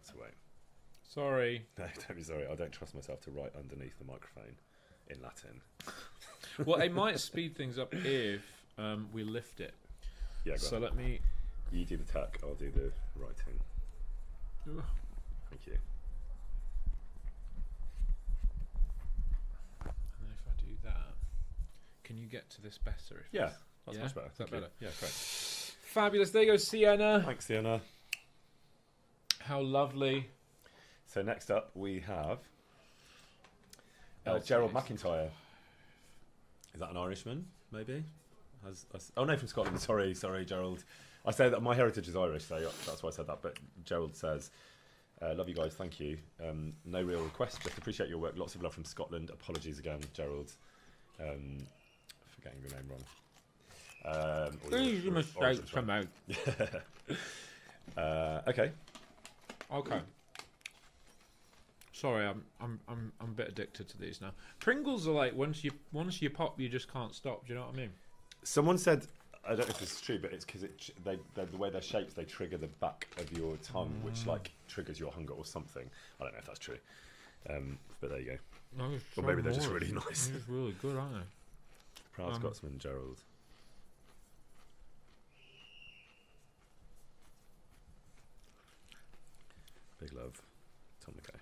have to wait. Sorry. No, don't be sorry. I don't trust myself to write underneath the microphone in Latin. Well, it might speed things up if we lift it. Yeah, go so on. let me... You do the tech, I'll do the writing. Ugh. Thank you. And then if I do that, can you get to this better? If Yeah, it's- that's yeah? much better. Is that Thank you. better? Yeah, great. Fabulous. There you go, Sienna. Thanks, Sienna. How lovely. So next up we have LTAs. Gerald McIntyre. Is that an Irishman? Maybe. Oh no, from Scotland. Sorry, Gerald. I say that my heritage is Irish, so that's why I said that. But Gerald says, "Love you guys, thank you. No real request, just appreciate your work. Lots of love from Scotland. Apologies again, Gerald, for getting your name wrong. Easy mistakes come out. Okay. Okay. Sorry, I'm a bit addicted to these now. Pringles are like once you pop, you just can't stop. Do you know what I mean? Someone said, I don't know if this is true, but it's because the way they're shaped, they trigger the back of your tongue, which like triggers your hunger or something. I don't know if that's true, but there you go. No, Or maybe they're just really nice. They're really good, aren't they? Proud Scotsman, Gerald. Big love, Tom McKay.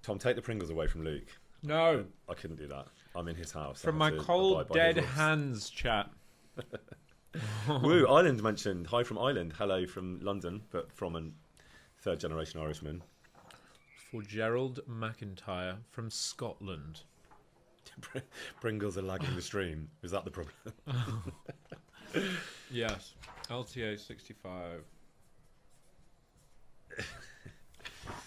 Tom, take the Pringles away from Luke. No. I couldn't do that. I'm in his house. From I my have to cold, abide by dead his rules. hands, chat. Woo, Ireland mentioned. Hi from Ireland. Hello from London, but from a third generation Irishman. For Gerald McIntyre from Scotland. Pringles are lagging the stream. Is that the problem? Yes. LTA 65.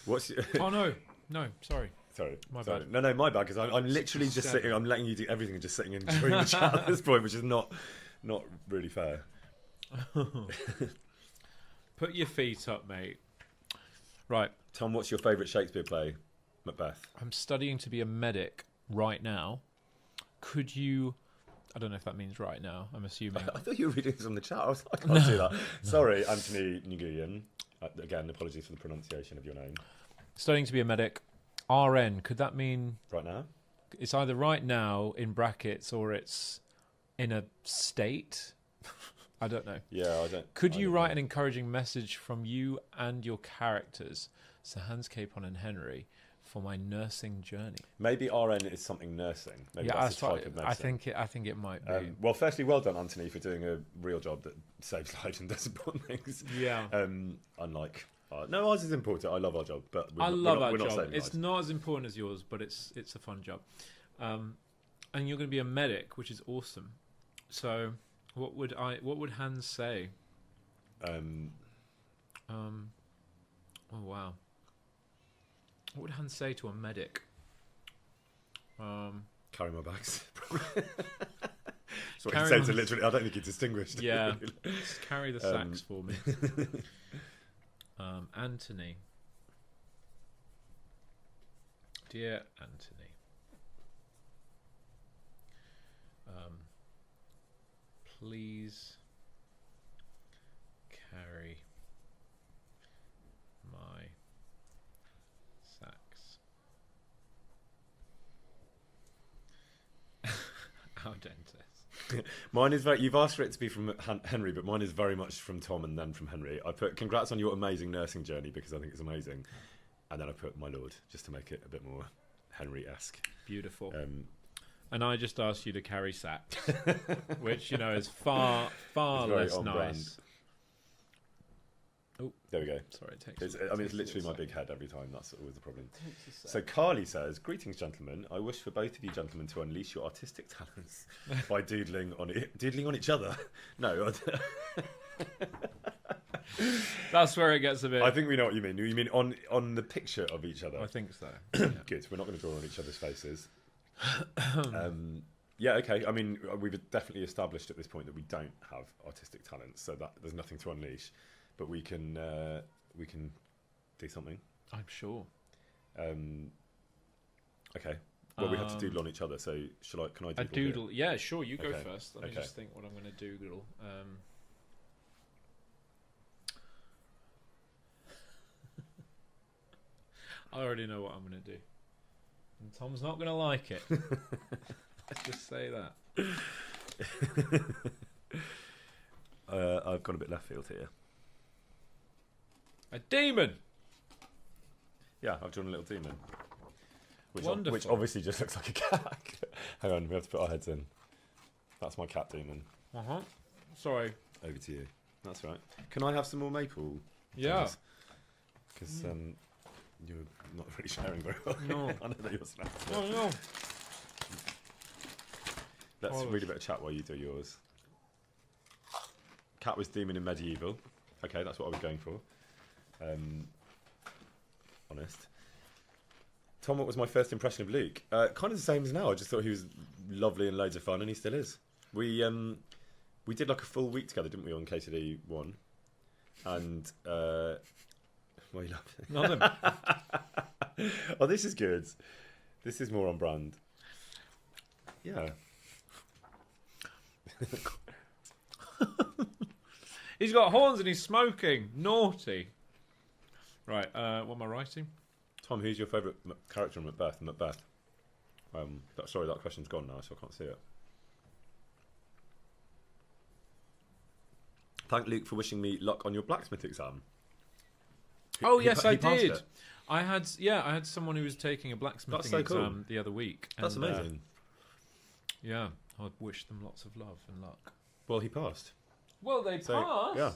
What's your Oh, no. No, sorry. Sorry. My sorry. bad. No, my bad, because I'm literally just sitting. I'm letting you do everything and just sitting and enjoying the chat at this point, which is not really fair. Put your feet up, mate. Right. Tom, what's your favourite Shakespeare play? Macbeth. I'm studying to be a medic right now. Could you... I don't know if that means right now. I'm assuming. I thought you were reading this on the chat. I was like, I can't do that. Sorry, Anthony Nguyen. Again, apologies for the pronunciation of your name. Studying to be a medic. RN. Could that mean... Right now? It's either right now, in brackets, or it's in a state. I don't know. Yeah, I don't... Could I you don't write know. an encouraging message from you and your characters, Sir Hans Capon and Henry, for my nursing journey? Maybe RN is something nursing. Maybe Yeah, that's a type of medicine. I think it might be. Well, firstly, well done, Anthony, for doing a real job that saves lives and does important things. Yeah. Unlike... no, ours is important. I love our job, but I love our we're not job. saving It's lives. not as important as yours, but it's a fun job. And you're going to be a medic, which is awesome. So, what would Hans say? Oh wow. What would Hans say to a medic? Carry my bags. That's what he Carry said my- to literally. I don't think he distinguished. Yeah, just carry the sacks for me. Anthony. Dear Anthony. Please carry my sacks. Our dentist. Mine is very. You've asked for it to be from Henry, but mine is very much from Tom and then from Henry. I put congrats on your amazing nursing journey because I think it's amazing, and then I put my lord just to make it a bit more Henry-esque. Beautiful. And I just asked you to carry sacks, which, is far It's very less on brand. nice. Oh, There we go. sorry, it takes. It's literally my big head every time. That's always the problem. So Carly says, "Greetings, gentlemen. I wish for both of you gentlemen to unleash your artistic talents by doodling on each other." No, That's where it gets a bit. I think we know what you mean. You mean on the picture of each other? I think so. Yeah. Good. We're not going to draw on each other's faces. Yeah. Okay. I mean, we've definitely established at this point that we don't have artistic talents, so that there's nothing to unleash. But we can do something. I'm sure. Okay. Well, we have to doodle on each other. So shall I? Can I doodle? A doodle. Yeah, sure. You go Okay. first. Let me Okay. just think what I'm going to doodle. I already know what I'm going to do. And Tom's not going to like it. Let's just say that. I've got a bit left field here. A demon! Yeah, I've drawn a little demon. Wonderful. Which obviously just looks like a cat. Hang on, we have to put our heads in. That's my cat demon. Uh-huh. Sorry. Over to you. That's right. Can I have some more maple? Yeah. Because you're not really sharing very well. No. I know that you're snapping. Oh, no. Let's read a bit of chat while you do yours. Cat was demon in medieval. Okay, that's what I was going for. Honest. Tom, what was my first impression of Luke? Kind of the same as now. I just thought he was lovely and loads of fun, and he still is. We did like a full week together, didn't we, on KTD 1? And why are you laughing? Nothing. Oh, this is good. This is more on brand. Yeah. He's got horns and he's smoking. Naughty. Right, what am I writing? Tom, who's your favourite character in Macbeth? Sorry, that question's gone now, so I can't see it. Thank Luke for wishing me luck on your blacksmith exam. Yes, I passed did. it. I had someone who was taking a blacksmithing exam the other week. That's amazing. Yeah, I wish them lots of love and luck. Well, he passed. Well, they passed. Yeah.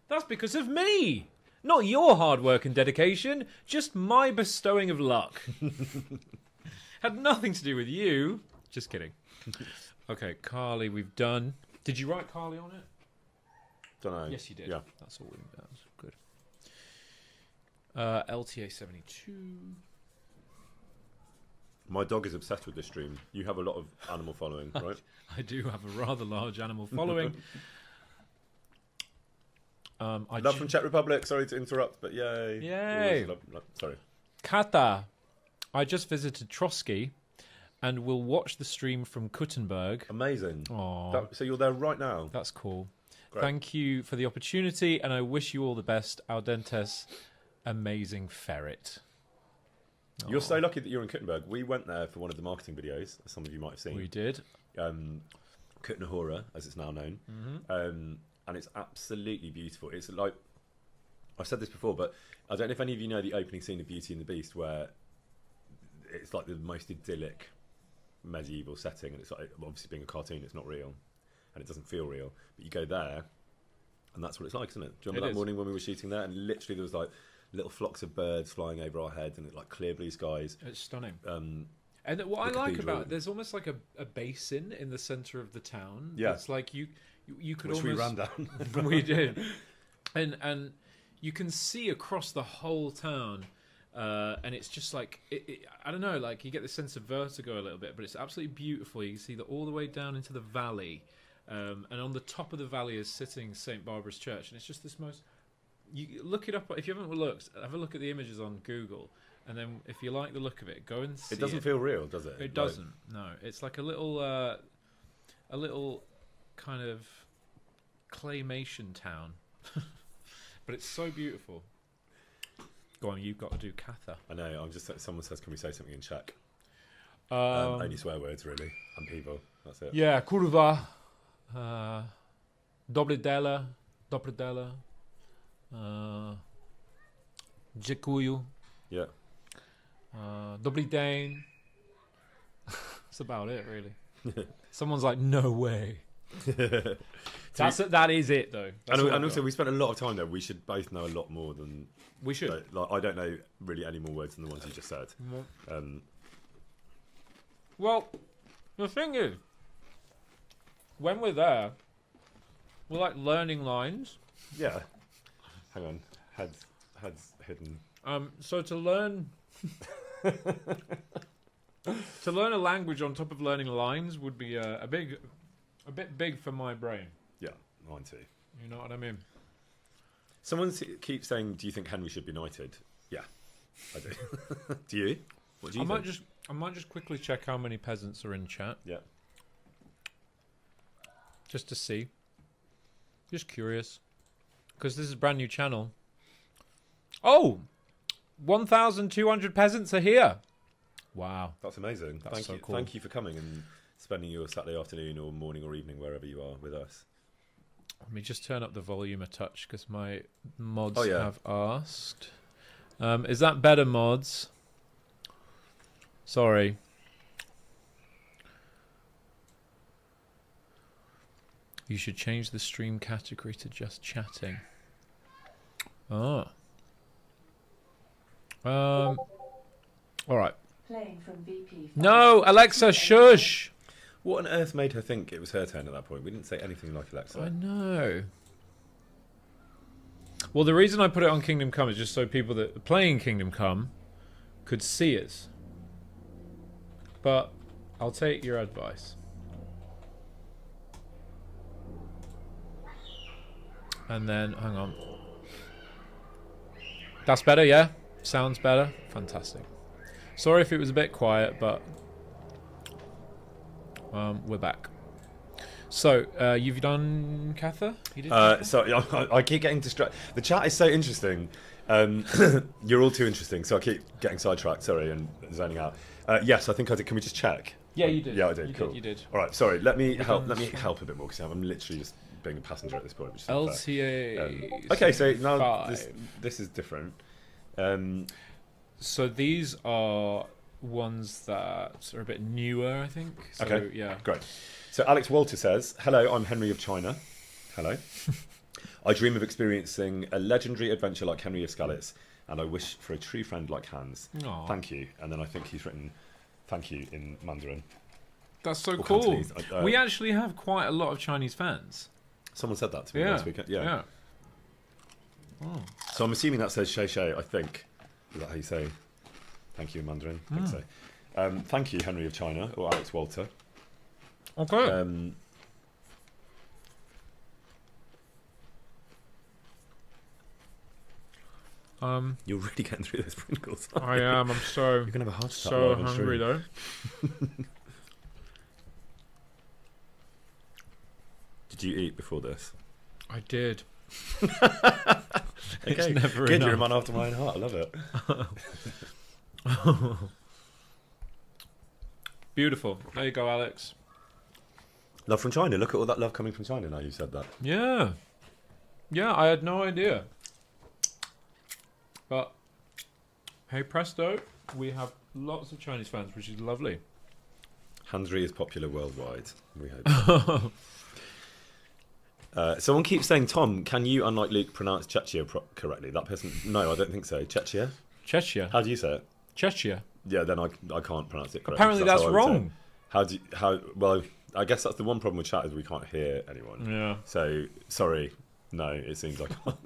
That's because of me. Not your hard work and dedication, just my bestowing of luck. Had nothing to do with you. Just kidding. Okay, Carly, we've done. Did you write Carly on it? Don't know. Yes, you did. Yeah. That's all. That's good. LTA 72. My dog is obsessed with this stream. You have a lot of animal following, right? I do have a rather large animal following. Love from Czech Republic. Sorry to interrupt, but yay. Yay. Sorry. Kata. I just visited Trotsky and will watch the stream from Kuttenberg. Amazing. Aww. So you're there right now? That's cool. Great. Thank you for the opportunity, and I wish you all the best. Audentes, amazing ferret. You're so lucky that you're in Kuttenberg. We went there for one of the marketing videos, as some of you might have seen. We did. Kutnahora, as it's now known. Mm-hmm. And it's absolutely beautiful. It's like, I've said this before, but I don't know if any of you know the opening scene of Beauty and the Beast, where it's like the most idyllic medieval setting, and it's like, obviously being a cartoon, it's not real, and it doesn't feel real, but you go there, and that's what it's like, isn't it? Do you remember that morning when we were shooting there, and literally there was like little flocks of birds flying over our heads, and it's like clear blue skies. It's stunning. And what I like about it, there's almost like a basin in the centre of the town. Yeah. It's like you could Which almost... we ran down. We did. And you can see across the whole town, and it's just like, I don't know, like you get this sense of vertigo a little bit, but it's absolutely beautiful. You can see that all the way down into the valley, and on the top of the valley is sitting St. Barbara's Church, and it's just this most... You look it up, if you haven't looked, have a look at the images on Google, and then if you like the look of it, go and see it. It doesn't feel real, does it? It doesn't, no. It's like a little kind of claymation town. But it's so beautiful. Go on, you've got to do Katha. I know, I'm just... Someone says, can we say something in Czech? Only swear words, really. And people. That's it. Yeah, kurva. Dobry dela. Dziękuję. Yeah. Dobry dzień. That's about it, really. Someone's like, no way. That is it, though. And also, we spent a lot of time there. We should both know a lot more than... We should. Like, I don't know really any more words than the ones you just said. Well, the thing is, when we're there, we're like learning lines. Yeah. Hang on. Heads hidden. So to learn... To learn a language on top of learning lines would be a bit big for my brain. Yeah, mine too. You know what I mean? Someone keeps saying, "Do you think Henry should be knighted?" Yeah, I do. Do you? What do you think? I might just quickly check how many peasants are in chat. Yeah. Just to see. Just curious, because this is a brand new channel. Oh, 1,200 peasants are here. Wow. That's amazing. That's so cool. Thank you for coming and spending your Saturday afternoon or morning or evening, wherever you are, with us. Let me just turn up the volume a touch because my mods Oh, yeah. have asked. Is that better, mods? Sorry. You should change the stream category to just chatting. Oh. All right. Playing from VP. No, Alexa, shush. What on earth made her think it was her turn at that point? We didn't say anything like Alexa. I know. Well, the reason I put it on Kingdom Come is just so people that are playing Kingdom Come could see us. But I'll take your advice. And then, hang on. That's better, yeah? Sounds better? Fantastic. Sorry if it was a bit quiet, but we're back. So, you've done Katha? You did Katha? So I keep getting distracted. The chat is so interesting. You're all too interesting, so I keep getting sidetracked, sorry, and zoning out. Yes, I think I did. Can we just check? Yeah, you did. Yeah, I did. Cool. You did. All right, sorry. Let me help a bit more because I'm literally just being a passenger at this point. Which is not fair. LTA. Okay, so now 5. this is different. So these are ones that are a bit newer, I think. So, Okay. Yeah. Great. So Alex Walter says, "Hello, I'm Henry of China. Hello. I dream of experiencing a legendary adventure like Henry of Skalitz, and I wish for a true friend like Hans. Aw. Thank you." And then I think he's written "thank you" in Mandarin. That's so Or cool. Cantonese. We actually have quite a lot of Chinese fans. Someone said that to me Yeah. last weekend. Yeah. Oh. So I'm assuming that says "shay shay." I think. Is that how you say "thank you" in Mandarin? I think so. Thank you, Henry of China, or Alex Walter. Okay. You're really getting through those Pringles. I am. I'm so You're gonna have a heart attack. so live on hungry stream. though. Did you eat before this? I did. Okay. It's never Good, you're a enough. man after my own heart. I love it. Beautiful. There you go, Alex. Love from China. Look at all that love coming from China now you said that. Yeah. Yeah, I had no idea. But hey presto, we have lots of Chinese fans, which is lovely. Hansry is popular worldwide. We hope. Someone keeps saying, "Tom, can you, unlike Luke, pronounce Czechia correctly?" That person, no, I don't think so. Czechia? Czechia. How do you say it? Czechia. Yeah, then I can't pronounce it correctly. Apparently that's how I would say wrong. it. Well, I guess that's the one problem with chat is we can't hear anyone. Yeah. So, sorry. No, it seems I can't.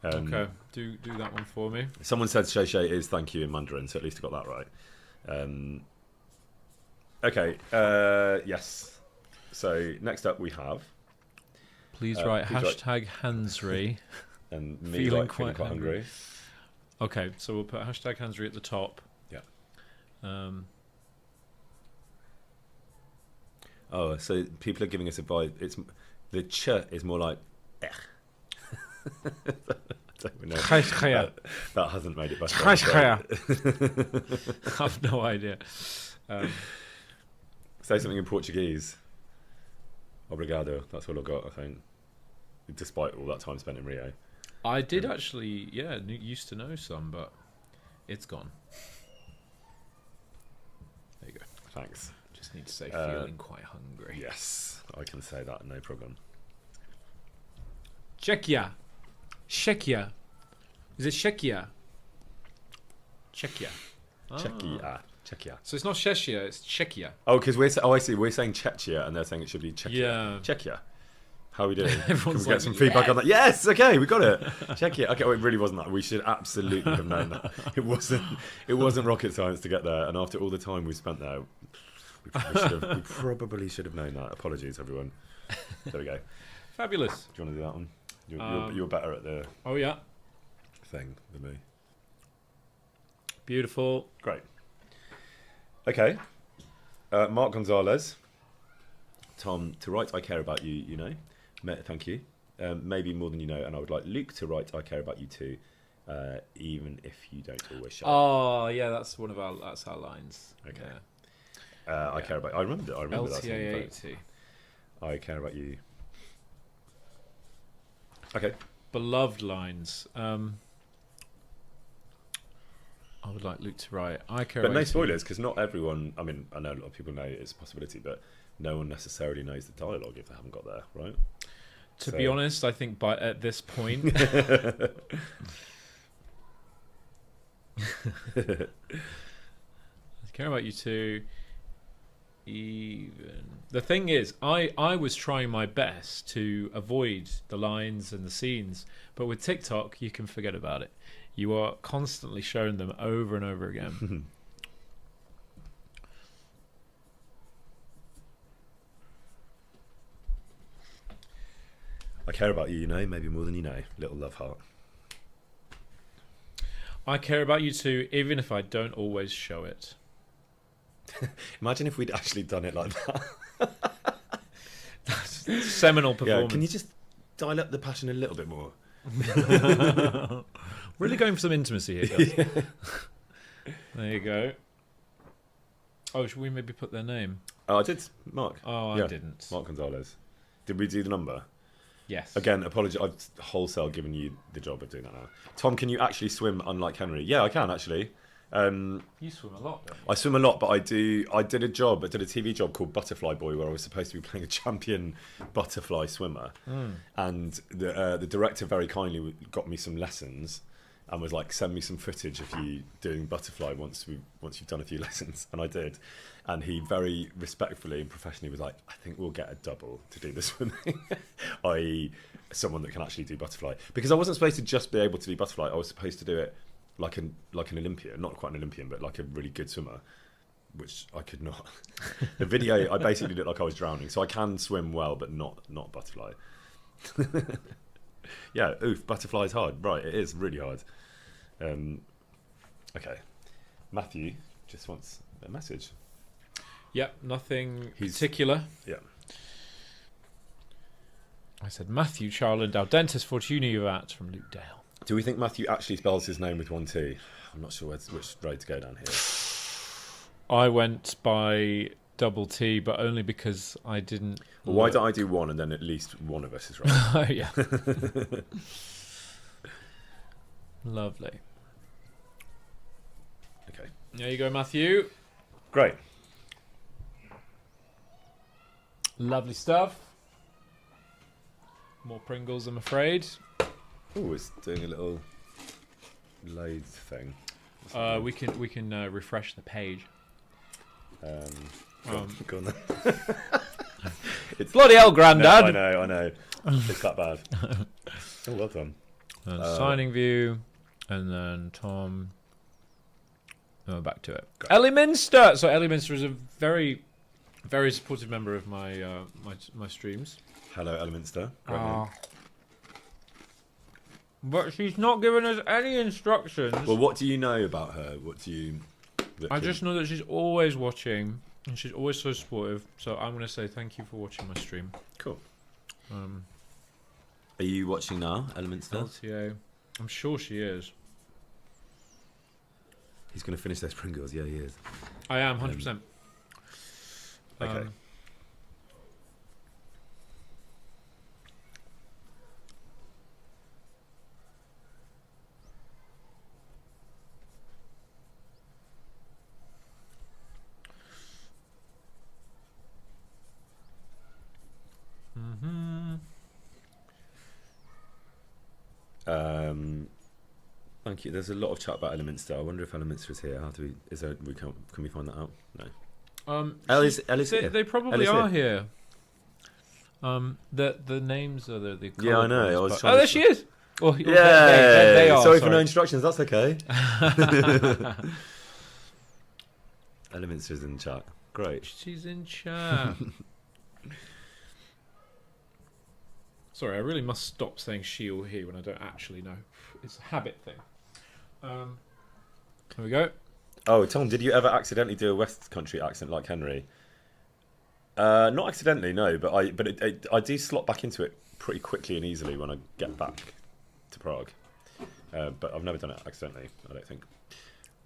Okay. Do that one for me. Someone said "shay shay" is "thank you" in Mandarin, so at least I got that right. Okay. Yes. So next up we have Please write please write- hashtag Hansry. and me Feeling feeling quite quite hungry. Okay, so we'll put hashtag Hansry at the top. Yeah. Oh, so people are giving us a vibe. It's the ch is more like eh. I don't know. Czechia. That hasn't made it better. Czechia. I've no idea. Say something in Portuguese. Obrigado. That's all I got, I think. Despite all that time spent in Rio. I did actually, used to know some, but it's gone. There you go. Thanks. Just need to say feeling quite hungry. Yes, I can say that, no problem. Czechia. Czechia. Is it Czechia? Czechia. Czechia. Czechia. So it's not Czechia, it's Czechia. Oh, because I see. We're saying Czechia, and they're saying it should be Czechia. Yeah. Czechia. How are we doing? Everyone's Can we like, get some feedback on that? Yes. Okay, we got it. Czechia. Okay, well, it really wasn't that. We should absolutely have known that. It wasn't rocket science to get there. And after all the time we spent there, we probably should have known that. Apologies, everyone. There we go. Fabulous. Do you want to do that one? You're better at the Oh, yeah. thing than me. Beautiful. Great. Okay. Mark Gonzalez. Tom, to write "I care about you," you know. Thank you. Maybe more than you know, and I would like Luke to write "I care about you too." even if you don't always show. Oh yeah, that's our lines. Okay. Yeah. I care about. I remember that. LTA 80. I care about you. Okay. Beloved lines. I would like Luke to write. I care. But about no you. spoilers, because not everyone. I mean, I know a lot of people know it's a possibility, but no one necessarily knows the dialogue if they haven't got there, right? To be honest, I think at this point. I care about you too. Even the thing is, I was trying my best to avoid the lines and the scenes, but with TikTok you can forget about it. You are constantly showing them over and over again. I care about you, maybe more than you know. Little love heart. I care about you too, even if I don't always show it. Imagine if we'd actually done it like that. Seminal performance. Yeah, can you just dial up the passion a little bit more? Really going for some intimacy here, guys. Yeah. There you go. Oh, should we maybe put their name? Oh, I did. Mark. Oh, yeah. I didn't. Mark Gonzalez. Did we do the number? Yes. Again, apology. I've wholesale given you the job of doing that now. Tom, can you actually swim unlike Henry? Yeah, I can actually. You swim a lot, don't you? I swim a lot, but I did a TV job called Butterfly Boy, where I was supposed to be playing a champion butterfly swimmer, and the director very kindly got me some lessons and was like, send me some footage of you doing butterfly once you've done a few lessons, and I did, and he very respectfully and professionally was like, I think we'll get a double to do the swimming, i.e. someone that can actually do butterfly, because I wasn't supposed to just be able to do butterfly, I was supposed to do it like an Olympian, not quite an Olympian, but like a really good swimmer, which I could not. The video, I basically looked like I was drowning, so I can swim well, but not butterfly. Yeah, butterfly is hard. Right, it is really hard. Okay, Matthew just wants a message. Yep, nothing particular. Yeah. I said Matthew Charland, our dentist Fortuna Uvat from Luke Dale. Do we think Matthew actually spells his name with one T? I'm not sure which road to go down here. I went by double T, but only because I didn't. Well, why don't I do one and then at least one of us is right? Oh, yeah. Lovely. Okay. There you go, Matthew. Great. Lovely stuff. More Pringles, I'm afraid. Oh, it's doing a little load thing. We can refresh the page. Go on then. It's bloody hell, Grandad. No, I know. It's that bad. Oh, well done. Signing view, and then Tom. And we're back to it. Great. Ellie Minster. So Ellie Minster is a very, very supportive member of my my streams. Hello, Ellie Minster. Great name. But she's not given us any instructions. Well, what do you know about her? I just know that she's always watching and she's always so supportive. So I'm going to say thank you for watching my stream. Cool. Are you watching now, Elementster? LTA. I'm sure she is. He's going to finish those Pringles. Yeah, he is. I am 100%. Okay. Thank you. There's a lot of chat about Elementster. I wonder if Elementster is here. Can we find that out? No. Ellie's here. They probably are here. The names are the yeah, I know. There she is. Well, yeah. They are. Sorry for no instructions. That's okay. Elementster's in the chat. Great. She's in chat. Sorry, I really must stop saying she or he when I don't actually know. It's a habit thing. There we go. Oh, Tom, did you ever accidentally do a West Country accent like Henry? Not accidentally, no, but I do slot back into it pretty quickly and easily when I get back to Prague. but I've never done it accidentally. I don't think.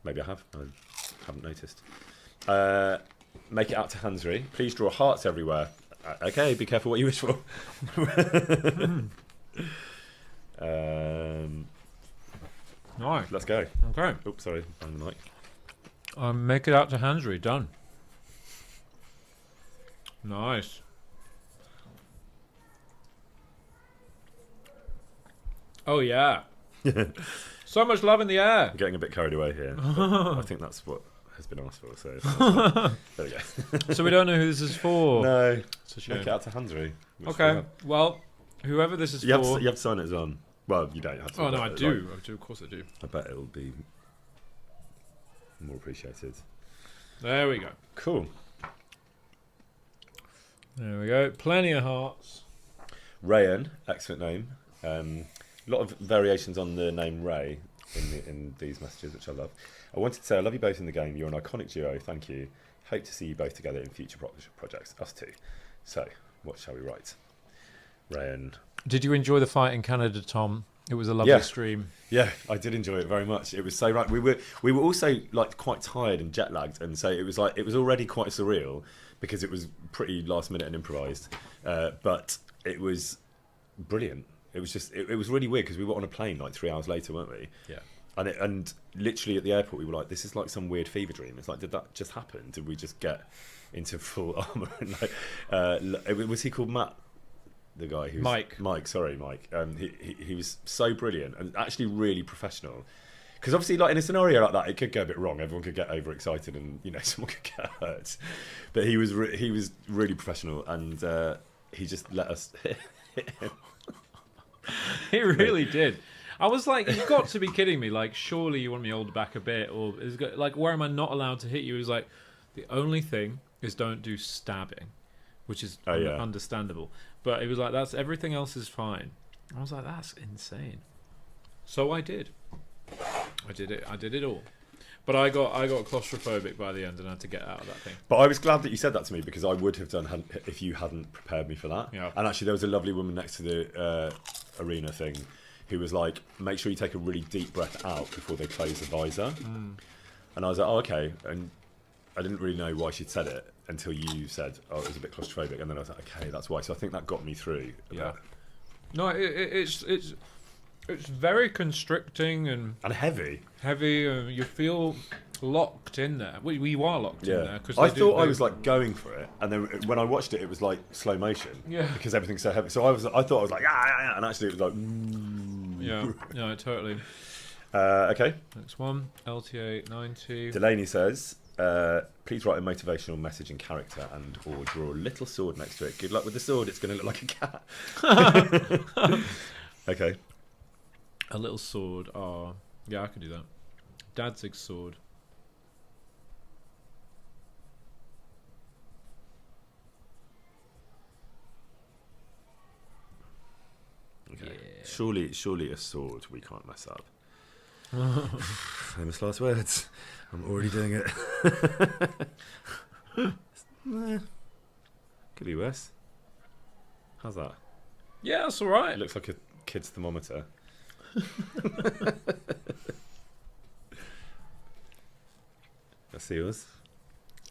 Maybe I have. I haven't noticed. Make it out to Hansry. Please draw hearts everywhere. Okay, be careful what you wish for. Nice. Let's go. Okay. Oops, sorry, on the mic. Make it out to Hansry. Done. Nice. Oh yeah. So much love in the air. I'm getting a bit carried away here. I think that's what has been asked for. So there we go. So we don't know who this is for. No. It's a shame. Make it out to Hansry. Okay. Well, whoever this is You for. have to sign it as well. Well, you don't have to. Oh no, I but, do. like, I do. Of course I do. I bet it'll be more appreciated. There we go. Cool. There we go. Plenty of hearts. Rayan, excellent name. A lot of variations on the name Ray in these messages, which I love. I wanted to say I love you both in the game. You're an iconic duo. Thank you. Hope to see you both together in future projects. Us too. So, what shall we write? Rayan. Did you enjoy the fight in Canada, Tom? It was a lovely stream. Yeah, I did enjoy it very much. It was so right. We were also like quite tired and jet lagged, and so it was already quite surreal because it was pretty last minute and improvised. But it was brilliant. It was just it was really weird because we were on a plane like 3 hours later, weren't we? Yeah. And literally at the airport we were like, this is like some weird fever dream. It's like, did that just happen? Did we just get into full armour? And like, was he called Matt? The guy who's Mike, sorry, Mike. He was so brilliant and actually really professional. Because obviously, like in a scenario like that, it could go a bit wrong. Everyone could get overexcited, and someone could get hurt. But he was really professional, and he just let us hit him. He really did. I was like, you've got to be kidding me. Like, surely you want me to hold back a bit, or is it, like, where am I not allowed to hit you? He was like, the only thing is don't do stabbing, which is understandable. But it was like, that's everything else is fine. I was like, that's insane. So I did. I did it all. But I got claustrophobic by the end and I had to get out of that thing. But I was glad that you said that to me because I would have done if you hadn't prepared me for that. Yeah. And actually, there was a lovely woman next to the arena thing who was like, make sure you take a really deep breath out before they close the visor. And I was like, oh, okay. And I didn't really know why she'd said it until you said, oh, it was a bit claustrophobic. And then I was like, okay, that's why. So I think that got me through. Yeah. No, it's very constricting and heavy. You feel locked in there. We are locked in there. I thought I was like going for it, and then when I watched it, it was like slow motion. Yeah. Because everything's so heavy. So I thought I was like, yeah, and actually it was like. Yeah, totally. Okay. Next one, LTA 90. Delaney says, please write a motivational message in character and or draw a little sword next to it. Good luck with the sword. It's going to look like a cat. Okay. A little sword. Oh, yeah, I could do that. Danzig's sword. Okay. Yeah. Surely a sword we can't mess up. Famous last words. I'm already doing it. Could be worse. How's that? Yeah, that's all right. It looks like a kid's thermometer. That's yours.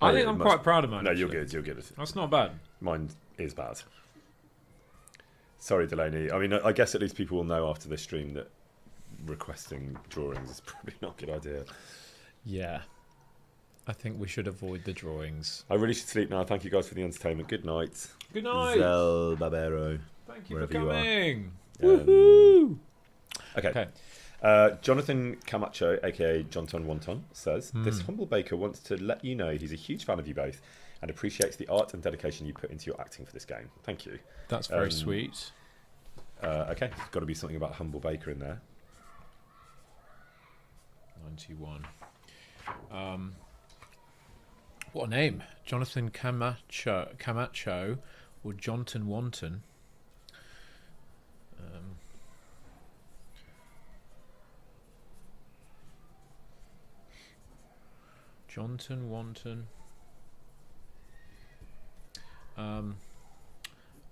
I think I'm quite proud of mine. No, actually. you're good. That's not bad. Mine is bad. Sorry, Delaney. I mean, I guess at least people will know after this stream that requesting drawings is probably not a good idea. Yeah. I think we should avoid the drawings. I really should sleep now. Thank you guys for the entertainment. Good night. Good night. Zel Barbero. Thank you wherever for coming. Woohoo! Okay. Jonathan Camacho, aka Jonton Wonton, says, this humble baker wants to let you know he's a huge fan of you both and appreciates the art and dedication you put into your acting for this game. Thank you. That's very sweet. Okay, there's got to be something about humble baker in there. 91. What a name. Jonathan Camacho or Jonton Wonton. Jonton Wonton.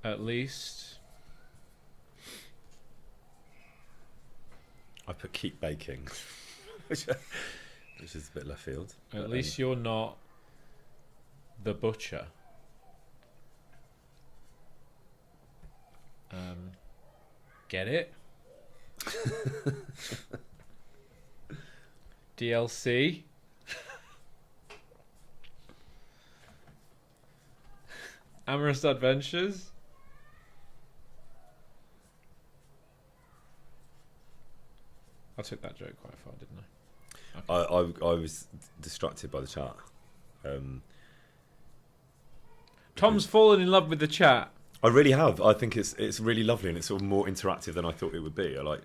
At least. I put keep baking, which is a bit left field. At least you're not the butcher. Get it? DLC. Amorous Adventures. I took that joke quite far, didn't I? Okay. I was distracted by the chat. Tom's fallen in love with the chat. I really have. I think it's really lovely, and it's sort of more interactive than I thought it would be. I like.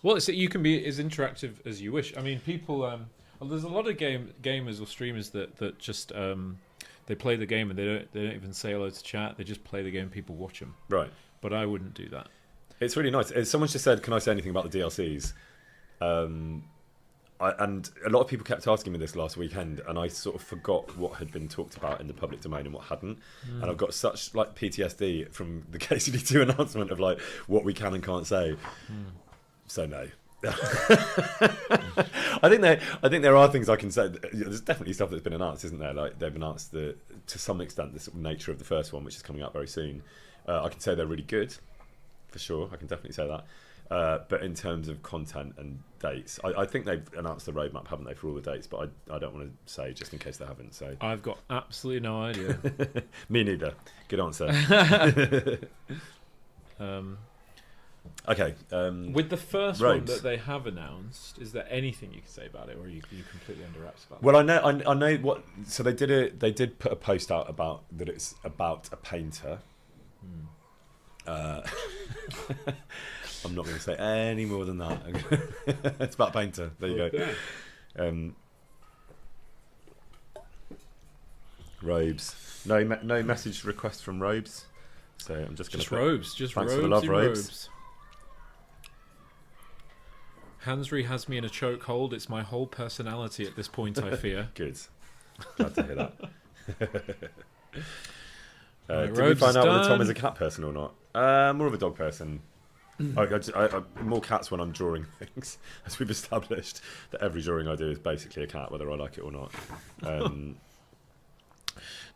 Well, you can be as interactive as you wish. I mean, people. Well, there's a lot of gamers or streamers that just they play the game and they don't even say hello to chat. They just play the game. And people watch them. Right. But I wouldn't do that. It's really nice. Someone's just said, "Can I say anything about the DLCs?" And a lot of people kept asking me this last weekend, and I sort of forgot what had been talked about in the public domain and what hadn't. And I've got such like PTSD from the KCD2 announcement of like what we can and can't say. So no. I think there are things I can say. There's definitely stuff that's been announced, isn't there? Like they've announced to some extent the sort of nature of the first one, which is coming out very soon. I can say they're really good, for sure. I can definitely say that. But in terms of content and dates, I think they've announced the roadmap, haven't they, for all the dates? But I don't want to say just in case they haven't. So I've got absolutely no idea. Me neither. Good answer. Okay. With the first Robes. one that they have announced, is there anything you can say about it, or are you completely under wraps about it? Well, I know what. So they did put a post out about that. It's about a painter. I'm not going to say any more than that. It's about a painter. There you go. Robes. No message request from Robes. So I'm just going to robes. Just thanks robes. for the love, Robes. Hansry has me in a chokehold. It's my whole personality at this point, I fear. Good. Glad to hear that. Right, did we find out done. whether Tom is a cat person or not? More of a dog person. I more cats when I'm drawing things, as we've established that every drawing I do is basically a cat, whether I like it or not.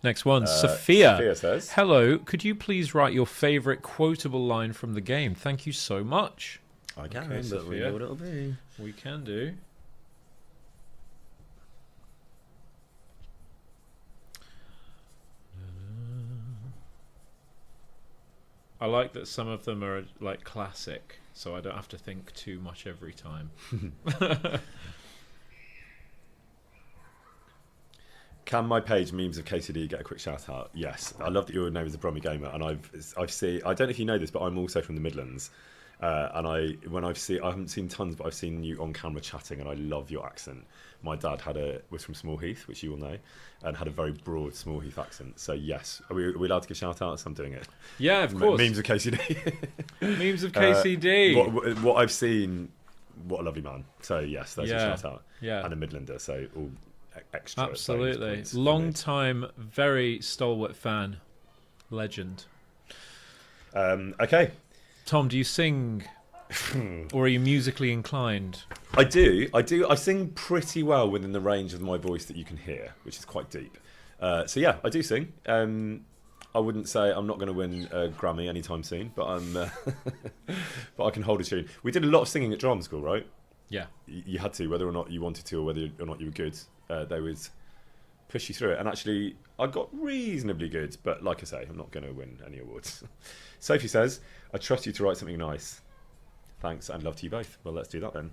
Next one, Sophia. Sophia says, "Hello, could you please write your favourite quotable line from the game? Thank you so much." I can, Okay, but we Sophia. know what it'll be. We can do. I like that some of them are like classic, so I don't have to think too much every time. Can my page memes of KCD get a quick shout out? Yes, I love that your name is a Brommy Gamer, and I've seen. I don't know if you know this, but I'm also from the Midlands, and I haven't seen tons, but I've seen you on camera chatting, and I love your accent. My dad was from Small Heath, which you will know, and had a very broad Small Heath accent. So yes, are we allowed to give shout outs? I'm doing it. Yeah, of course. Memes of KCD. Memes of KCD. What I've seen, what a lovely man. So yes, there's a shout out. Yeah, and a Midlander. So all extra. Absolutely, long time, very stalwart fan, legend. Okay, Tom, do you sing, or are you musically inclined? I do. I sing pretty well within the range of my voice that you can hear, which is quite deep. So yeah, I do sing. I wouldn't say I'm not going to win a Grammy anytime soon, but but I can hold a tune. We did a lot of singing at drama school, right? Yeah. You had to, whether or not you wanted to, or whether or not you were good. They would push you through it, and actually, I got reasonably good. But like I say, I'm not going to win any awards. Sophie says, "I trust you to write something nice. Thanks, and love to you both." Well, let's do that then.